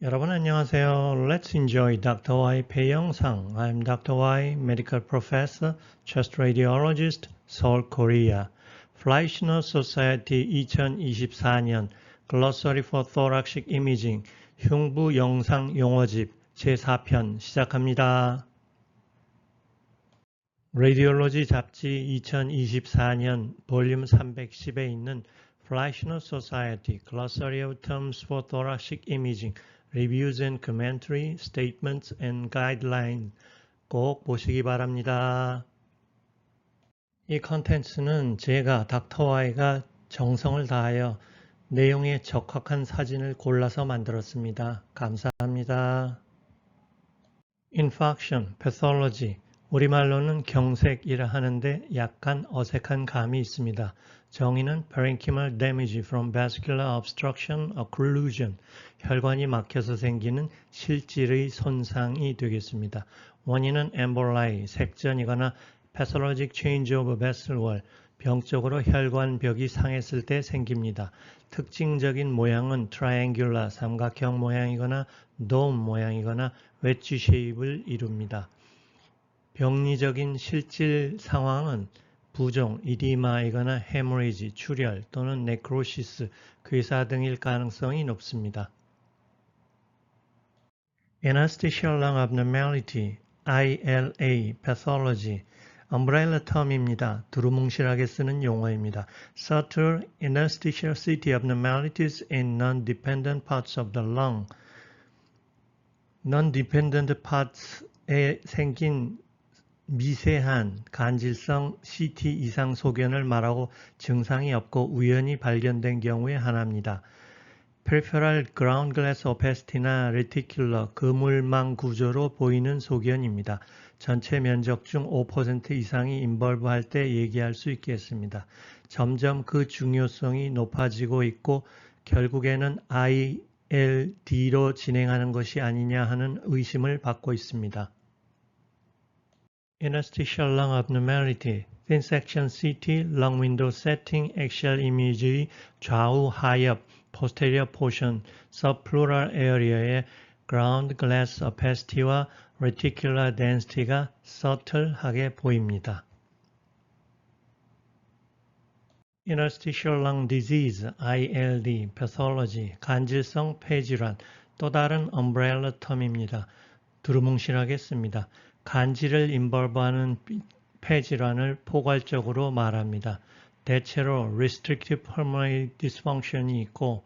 여러분 안녕하세요. Let's enjoy Dr. Y 폐 영상. I'm Dr. Y, Medical Professor, Chest Radiologist, Seoul, Korea. Fleischner Society 2024년 Glossary for Thoracic Imaging 흉부 영상 용어집 제4편 시작합니다. Radiology 잡지 2024년 볼륨 310에 있는 Fleischner Society Glossary of Terms for Thoracic Imaging Reviews and Commentary, Statements and Guidelines 꼭 보시기 바랍니다. 이 컨텐츠는 제가 닥터 Y가 정성을 다하여 내용에 적합한 사진을 골라서 만들었습니다. 감사합니다. Infarction, Pathology, 우리말로는 경색이라 하는데 약간 어색한 감이 있습니다. 정의는 parenchymal damage from vascular obstruction, occlusion, 혈관이 막혀서 생기는 실질의 손상이 되겠습니다. 원인은 emboli, 색전이거나 pathologic change of vessel wall, 병적으로 혈관벽이 상했을 때 생깁니다. 특징적인 모양은 triangular, 삼각형 모양이거나 dome 모양이거나 웨지 쉐입을 이룹니다. 병리적인 실질 상황은 부종, 이디마이거나 헤모리지, 출혈 또는 네크로시스, 괴사 등일 가능성이 높습니다. Interstitial lung abnormality, ILA, pathology, umbrella term입니다. 두루뭉실하게 쓰는 용어입니다. Subtle interstitial CT abnormalities in non-dependent parts of the lung. non-dependent parts에 생긴 미세한 간질성 CT 이상 소견을 말하고 증상이 없고 우연히 발견된 경우의 하나입니다. Peripheral ground glass opacity나 reticular 그물망 구조로 보이는 소견입니다. 전체 면적 중 5% 이상이 인벌브할 때 얘기할 수 있겠습니다. 점점 그 중요성이 높아지고 있고 결국에는 ILD로 진행하는 것이 아니냐 하는 의심을 받고 있습니다. Interstitial lung abnormality, thin section CT, lung window setting, axial image의 좌우 하엽, posterior portion, subpleural area의 ground glass opacity와 reticular density가 subtle하게 보입니다. Interstitial lung disease, ILD, pathology, 간질성 폐질환, 또 다른 umbrella term입니다. 두루뭉실하게 씁니다. 간질을 인벌브하는 폐질환을 포괄적으로 말합니다. 대체로 restrictive pulmonary dysfunction이 있고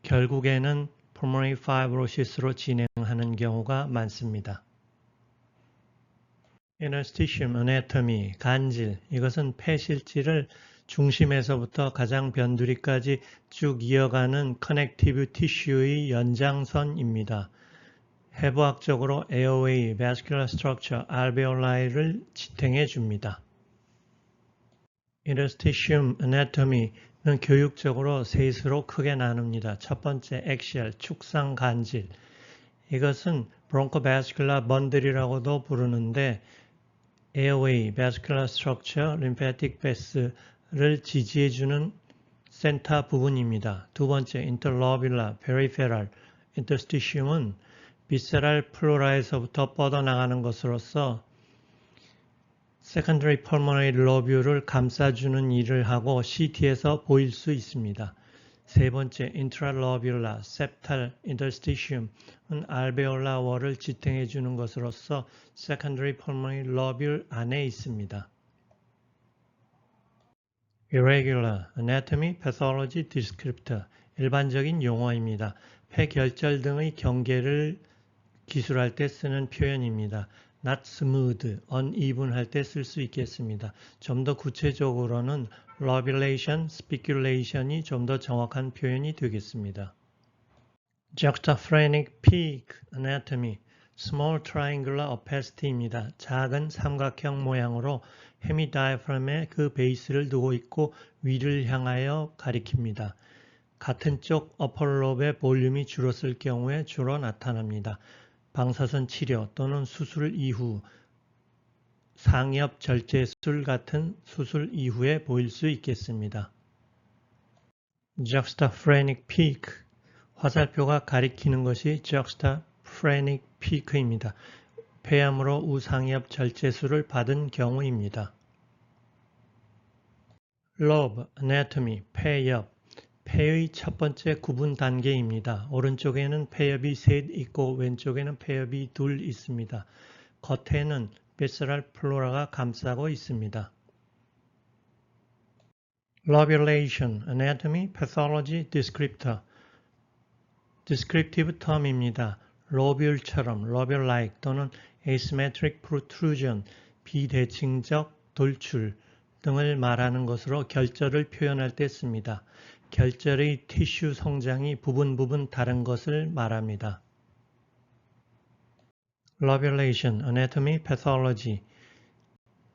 결국에는 pulmonary fibrosis로 진행하는 경우가 많습니다. Interstitium anatomy, 간질, 이것은 폐실질을 중심에서부터 가장 변두리까지 쭉 이어가는 커넥티브 티슈의 연장선입니다. 해부학적으로 airway, vascular structure, alveoli를 지탱해 줍니다. Interstitium anatomy는 교육적으로 셋으로 크게 나눕니다. 첫 번째, axial, 축상 간질. 이것은 bronchovascular bundle이라고도 부르는데 airway, vascular structure, lymphatic vessels를 지지해주는 센터 부분입니다. 두 번째, interlobular, peripheral, interstitium은 비세랄 플로라에서부터 뻗어나가는 것으로서 secondary pulmonary lobule을 감싸주는 일을 하고 CT에서 보일 수 있습니다. 세 번째, intralobular, septal interstitium은 alveolar wall을 지탱해 주는 것으로서 secondary pulmonary lobule 안에 있습니다. Irregular, anatomy, pathology, descriptor, 일반적인 용어입니다. 폐결절 등의 경계를 기술할 때 쓰는 표현입니다. not smooth, uneven 할 때 쓸 수 있겠습니다. 좀 더 구체적으로는 lobulation, spiculation이 좀 더 정확한 표현이 되겠습니다. Juxtaphrenic peak anatomy, small triangular opacity입니다. 작은 삼각형 모양으로 헤미다이프램에 그 베이스를 두고 있고 위를 향하여 가리킵니다. 같은 쪽 어퍼롭의 볼륨이 줄었을 경우에 주로 나타납니다. 방사선 치료 또는 수술 이후, 상엽 절제술 같은 수술 이후에 보일 수 있겠습니다. Juxtaphrenic peak, 화살표가 가리키는 것이 juxtaphrenic peak입니다. 폐암으로 우상엽 절제술을 받은 경우입니다. lobe, anatomy, 폐엽. 폐의 첫 번째 구분 단계입니다. 오른쪽에는 폐엽이 셋 있고 왼쪽에는 폐엽이 둘 있습니다. 겉에는 visceral flora가 감싸고 있습니다. lobulation, anatomy, pathology, descriptor. descriptive term입니다. lobule처럼, lobule-like 또는 asymmetric protrusion, 비대칭적 돌출 등을 말하는 것으로 결절을 표현할 때 씁니다. 결절의 티슈 성장이 부분 다른 것을 말합니다. lobulation, anatomy, pathology.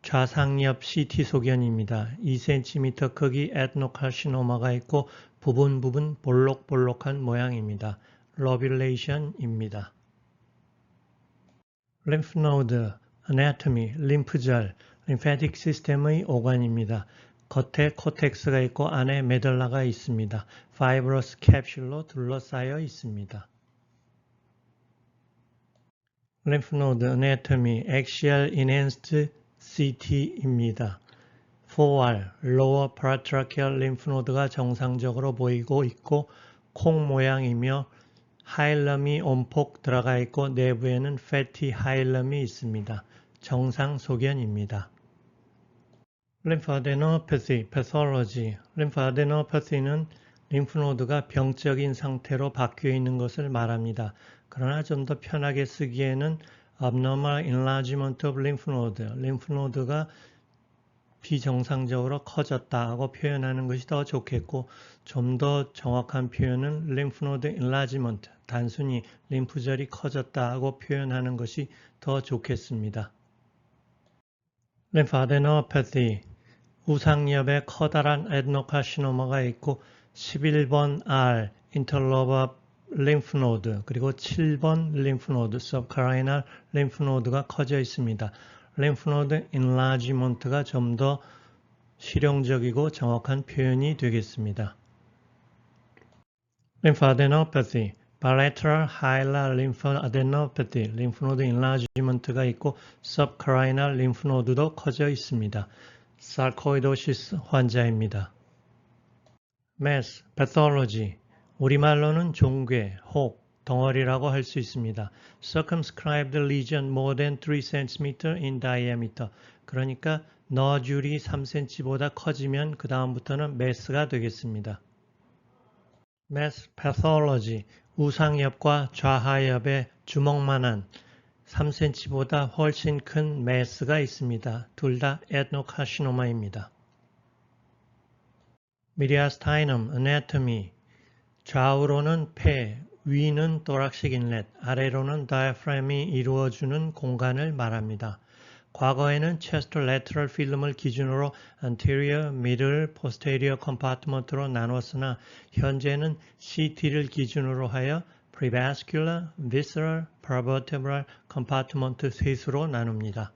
좌상엽 CT 소견입니다. 2cm 크기 adenocarcinoma가 있고 부분 볼록볼록한 모양입니다. lobulation입니다. lymph node, anatomy, 림프절, lymphatic 시스템의 오관입니다. 겉에 코텍스가 있고 안에 메들라가 있습니다. fibrous capsule로 둘러싸여 있습니다. lymph node, anatomy, axial enhanced CT입니다. 4R, lower paratracheal lymph node가 정상적으로 보이고 있고 콩 모양이며 하일럼이 온폭 들어가 있고 내부에는 fatty 하일럼이 있습니다. 정상 소견입니다. lymphadenopathy, pathology. lymphadenopathy는 림프노드가 병적인 상태로 바뀌어 있는 것을 말합니다. 그러나 좀 더 편하게 쓰기에는 abnormal enlargement of lymph node, 림프노드가 비정상적으로 커졌다 하고 표현하는 것이 더 좋겠고 좀 더 정확한 표현은 lymph node enlargement, 단순히 림프절이 커졌다 하고 표현하는 것이 더 좋겠습니다. lymphadenopathy, 우상엽에 커다란 adenocarcinoma가 있고 11번 R, interlobar lymph node, 그리고 7번 lymph node, subcarinal lymph node가 커져 있습니다. lymph node enlargement가 좀 더 실용적이고 정확한 표현이 되겠습니다. lymphadenopathy, bilateral hilar lymphadenopathy, lymph node enlargement가 있고 subcarinal lymph node도 커져 있습니다. sarcoidosis 환자입니다. mass, pathology, 우리말로는 종괴, 혹, 덩어리라고 할 수 있습니다. circumscribed lesion more than 3cm in diameter, 그러니까 너줄이 3cm보다 커지면 그 다음부터는 mass가 되겠습니다. mass pathology, 우상엽과 좌하엽에 주먹만한 3cm보다 훨씬 큰 mass가 있습니다. 둘 다 adenocarcinoma입니다. mediastinum, anatomy, 좌우로는 폐, 위는 thoracic inlet, 아래로는 diaphragm이 이루어주는 공간을 말합니다. 과거에는 chest lateral 필름을 기준으로 anterior, middle, posterior compartment로 나눴으나 현재는 CT를 기준으로 하여 prevascular, visceral, paravertebral compartment 셋으로 나눕니다.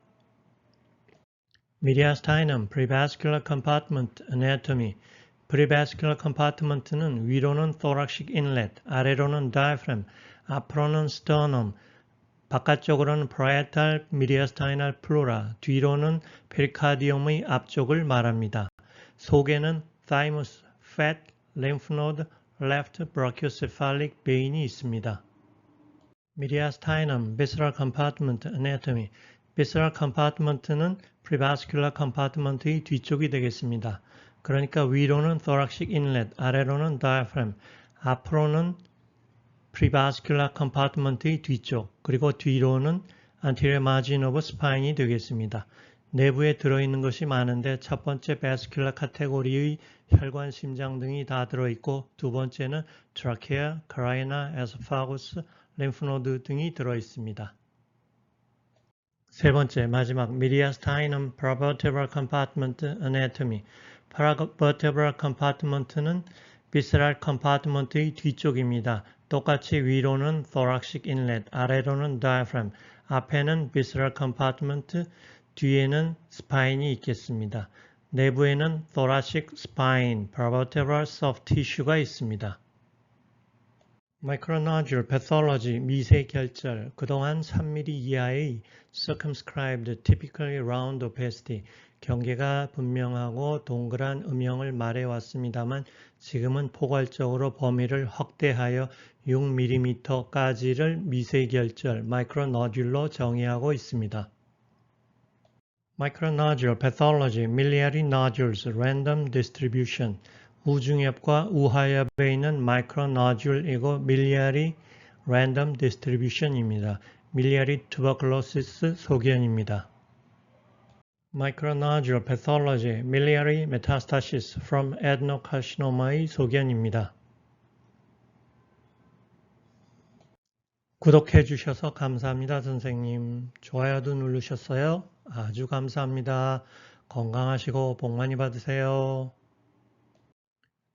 mediastinum, prevascular compartment, anatomy. prevascular compartment는 위로는 thoracic inlet, 아래로는 diaphragm, 앞으로는 sternum, 바깥쪽으로는 parietal mediastinal pleura, 뒤로는 pericardium의 앞쪽을 말합니다. 속에는 thymus, fat, lymph node, left brachiocephalic vein이 있습니다. mediastinum, visceral compartment, anatomy. visceral compartment는 prevascular compartment의 뒤쪽이 되겠습니다. 그러니까 위로는 thoracic inlet, 아래로는 diaphragm, 앞으로는 prevascular compartment의 뒤쪽, 그리고 뒤로는 anterior margin of spine이 되겠습니다. 내부에 들어있는 것이 많은데 첫 번째 vascular 카테고리의 혈관, 심장 등이 다 들어있고 두 번째는 trachea, carina, esophagus, lymph node 등이 들어있습니다. 세 번째, 마지막 mediastinum paravertebral compartment anatomy. paravertebral compartment는 visceral compartment의 뒤쪽입니다. 똑같이 위로는 thoracic inlet, 아래로는 diaphragm, 앞에는 visceral compartment, 뒤에는 스파인이 있겠습니다. 내부에는 thoracic spine, paravertebral soft tissue가 있습니다. Micronodule pathology, 미세 결절, 그동안 3mm 이하의 circumscribed typically round opacity, 경계가 분명하고 동그란 음영을 말해왔습니다만 지금은 포괄적으로 범위를 확대하여 6mm까지를 미세 결절, micronodule로 정의하고 있습니다. Micronodule pathology, miliary nodules, random distribution, 우중엽과 우하엽에 있는 마이크로노듈이고 miliary random distribution입니다. miliary tuberculosis 소견입니다. Micronodule pathology, miliary metastasis from adenocarcinoma의 소견입니다. 구독해 주셔서 감사합니다, 선생님. 좋아요도 누르셨어요? 아주 감사합니다. 건강하시고 복 많이 받으세요.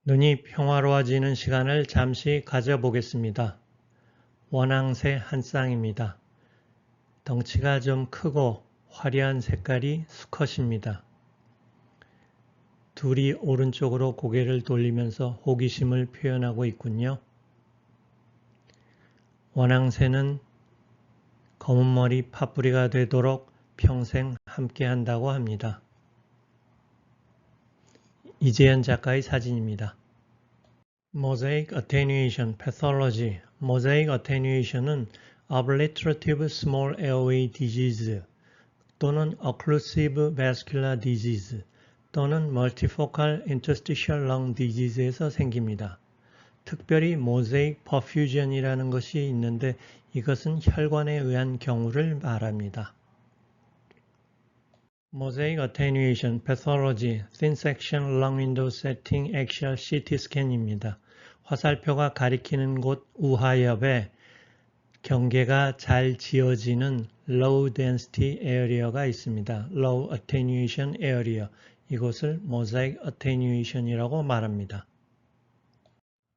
눈이 평화로워지는 시간을 잠시 가져보겠습니다. 원앙새 한 쌍입니다. 덩치가 좀 크고 화려한 색깔이 수컷입니다. 둘이 오른쪽으로 고개를 돌리면서 호기심을 표현하고 있군요. 원앙새는 검은머리 파뿌리가 되도록 평생 함께한다고 합니다. 이재현 작가의 사진입니다. Mosaic attenuation pathology. Mosaic attenuation은 obliterative small airway disease 또는 occlusive vascular disease 또는 multifocal interstitial lung disease에서 생깁니다. 특별히 mosaic perfusion이라는 것이 있는데 이것은 혈관에 의한 경우를 말합니다. Mosaic attenuation pathology, thin section lung window setting axial CT scan입니다. 화살표가 가리키는 곳 우하엽에 경계가 잘 지어지는 low density area가 있습니다. low attenuation area, 이곳을 mosaic attenuation이라고 말합니다.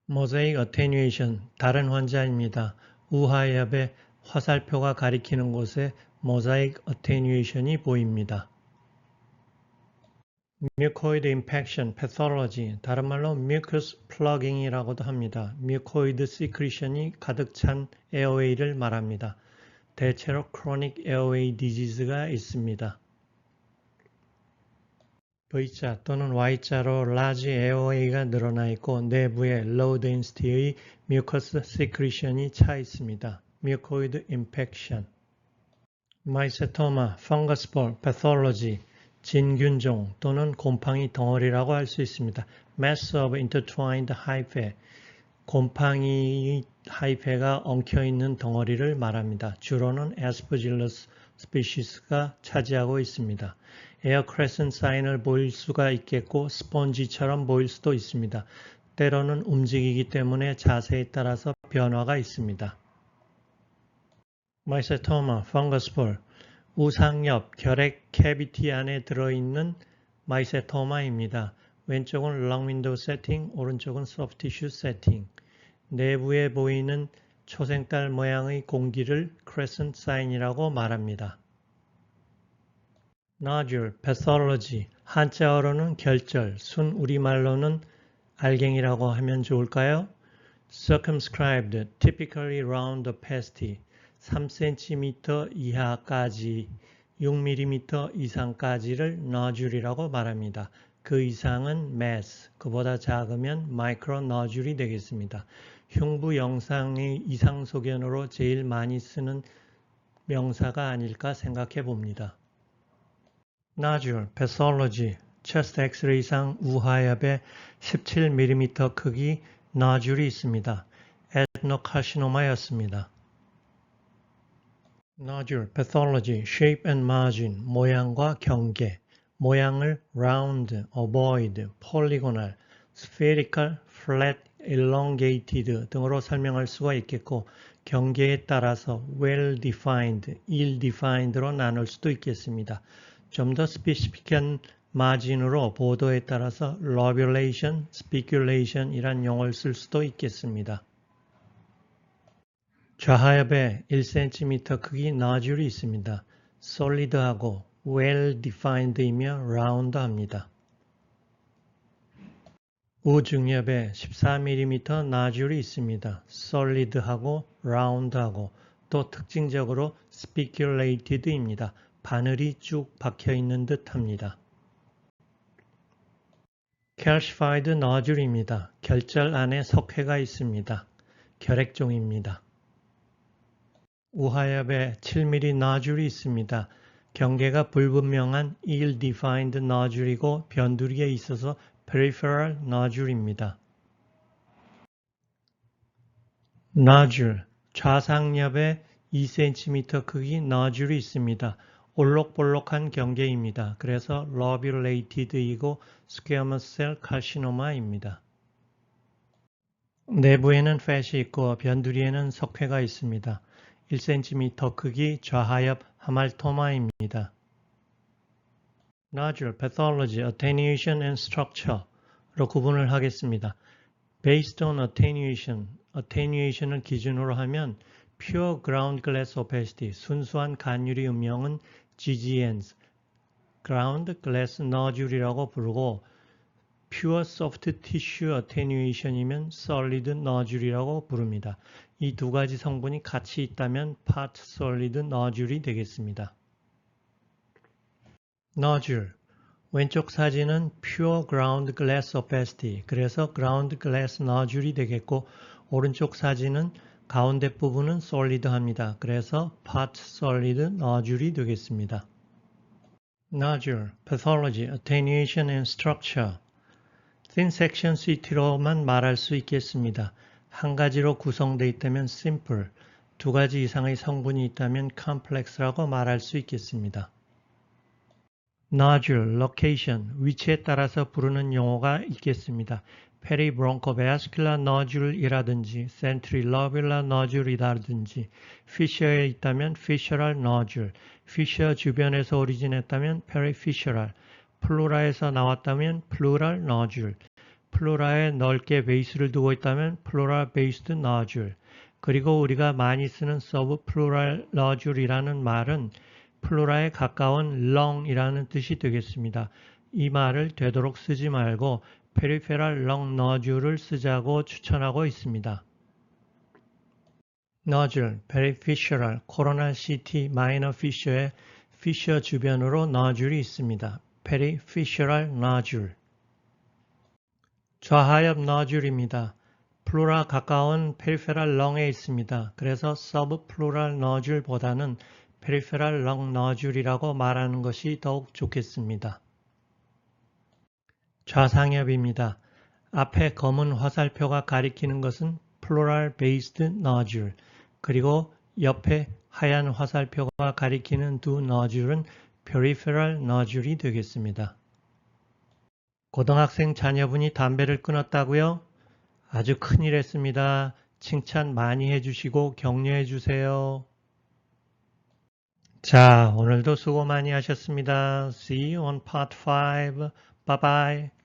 mosaic attenuation, 다른 환자입니다. 우하엽에 화살표가 가리키는 곳에 mosaic attenuation이 보입니다. Mucoid infection pathology, 다른 말로 mucus plugging이라고도 합니다. mucoid secretion이 가득 찬 airway를 말합니다. 대체로 chronic airway disease가 있습니다. V자 또는 Y자로 large airway가 늘어나 있고 내부에 low density의 mucus secretion이 차 있습니다. mucoid infection. Mycetoma, fungus ball pathology, 진균종 또는 곰팡이 덩어리라고 할 수 있습니다. Mass of intertwined hyphae, 곰팡이 하이페가 엉켜있는 덩어리를 말합니다. 주로는 Aspergillus species가 차지하고 있습니다. 에어 크레센트 사인을 보일 수가 있겠고 스펀지처럼 보일 수도 있습니다. 때로는 움직이기 때문에 자세에 따라서 변화가 있습니다. Mycetoma, fungus ball, 우상엽, 결핵 캐비티 안에 들어있는 마이세토마입니다. 왼쪽은 lung window setting, 오른쪽은 soft tissue setting. 내부에 보이는 초생달 모양의 공기를 crescent sign이라고 말합니다. Nodule, pathology, 한자어로는 결절, 순 우리말로는 알갱이라고 하면 좋을까요? Circumscribed, typically round opacity, 3cm 이하까지 6mm 이상까지를 nodule이라고 말합니다. 그 이상은 mass, 그보다 작으면 micronodule이 되겠습니다. 흉부 영상의 이상소견으로 제일 많이 쓰는 명사가 아닐까 생각해 봅니다. Nodule, pathology, chest 엑스레이상 우하엽에 17mm 크기 nodule이 있습니다. adenocarcinoma였습니다. Nodule, pathology, shape and margin, 모양과 경계, 모양을 round, ovoid, polygonal, spherical, flat, elongated 등으로 설명할 수가 있겠고 경계에 따라서 well-defined, ill-defined로 나눌 수도 있겠습니다. 좀 더 스페시픽한 마진으로 보도에 따라서 lobulation, speculation 이란 용어를 쓸 수도 있겠습니다. 좌하엽에 1cm 크기 nodule이 있습니다. solid하고 well-defined이며 round합니다. 우중엽에 14mm 나줄이 있습니다. solid하고 round하고 또 특징적으로 spiculated입니다. 바늘이 쭉 박혀있는 듯 합니다. calcified nodule입니다. 결절 안에 석회가 있습니다. 결핵종입니다. 우하엽에 7mm nodule이 있습니다. 경계가 불분명한 ill-defined nodule이고 변두리에 있어서 peripheral nodule입니다. nodule, 좌상엽에 2cm 크기 nodule이 있습니다. 올록볼록한 경계입니다. 그래서 lobulated이고 squamous cell carcinoma입니다. 내부에는 fat이 있고 변두리에는 석회가 있습니다. 1cm 크기 좌하엽 하말토마입니다. nodule, pathology, attenuation and structure로 구분을 하겠습니다. based on attenuation, attenuation을 기준으로 하면 pure ground glass opacity, 순수한 간유리 음영은 GGNs, ground glass nodule이라고 부르고 pure soft tissue attenuation이면 solid nodule이라고 부릅니다. 이 두 가지 성분이 같이 있다면 part solid nodule이 되겠습니다. nodule, 왼쪽 사진은 pure ground glass opacity, 그래서 ground glass nodule이 되겠고 오른쪽 사진은 가운데 부분은 solid합니다. 그래서 part solid nodule이 되겠습니다. nodule, pathology, attenuation and structure. thin section CT로만 말할 수 있겠습니다. 한 가지로 구성되어 있다면 simple, 두 가지 이상의 성분이 있다면 complex라고 말할 수 있겠습니다. nodule, location, 위치에 따라서 부르는 용어가 있겠습니다. peribronchovascular nodule이라든지 centrilobular nodule이라든지 fissure에 있다면 fissural nodule, fissure 주변에서 오리진했다면 perifissural, 플루라에서 나왔다면 pleural nodule, 플루라에 넓게 베이스를 두고 있다면 pleural based nodule, 그리고 우리가 많이 쓰는 subpleural nodule이라는 말은 플루라에 가까운 lung이라는 뜻이 되겠습니다. 이 말을 되도록 쓰지 말고 peripheral lung nodule을 쓰자고 추천하고 있습니다. nodule, perifissural, coronal CT, minor fissure에 fissure 주변으로 nodule이 있습니다. perifissural nodule. 좌하엽 nodule입니다. 플루라 가까운 peripheral lung에 있습니다. 그래서 subpleural nodule보다는 peripheral lung nodule이라고 말하는 것이 더욱 좋겠습니다. 좌상엽입니다. 앞에 검은 화살표가 가리키는 것은 pleural based nodule, 그리고 옆에 하얀 화살표가 가리키는 두 nodule은 peripheral nodule이 되겠습니다. 고등학생 자녀분이 담배를 끊었다고요? 아주 큰일 했습니다. 칭찬 많이 해주시고 격려해 주세요. 자, 오늘도 수고 많이 하셨습니다. See you on part 5. Bye bye.